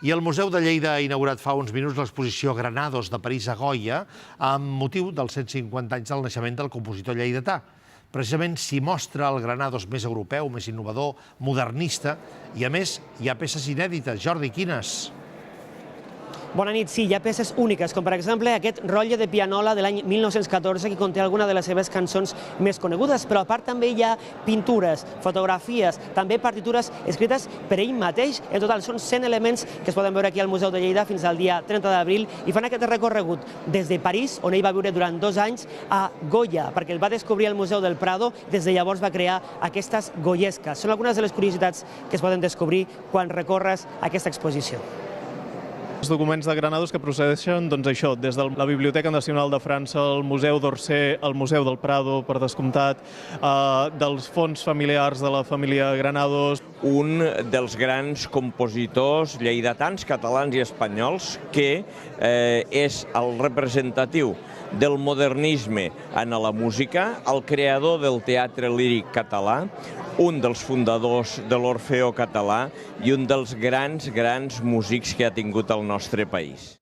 I el Museu de Lleida ha inaugurat fa uns minuts l'exposició Granados de París a Goya amb motiu dels 150 anys del naixement del compositor lleidatà. Precisament s'hi mostra el Granados més europeu, més innovador, modernista, i a més hi ha peces inèdites. Jordi, quines? Bona nit. Sí, hi ha peces úniques, com per exemple aquest rotlle de pianola de l'any 1914 que conté alguna de les seves cançons més conegudes, però a part també hi ha pintures, fotografies, també partitures escrites per ell mateix. En total són 100 elements que es poden veure aquí al Museu de Lleida fins al dia 30 d'abril i fan aquest recorregut des de París, on ell va viure durant 2 anys, a Goya, perquè el va descobrir al Museu del Prado i des de llavors va crear aquestes goyesques. Són algunes de les curiositats que es poden descobrir quan recorres aquesta exposició. Els documents de Granados que procedeixen, doncs això, des de la Biblioteca Nacional de França, el Museu d'Orsay, el Museu del Prado, per descomptat, dels fons familiars de la família Granados. Un dels grans compositors lleidatans, catalans i espanyols, que és el representatiu del modernisme en la música, el creador del teatre líric català, un dels fundadors de l'Orfeó Català i un dels grans músics que ha tingut el nostre país.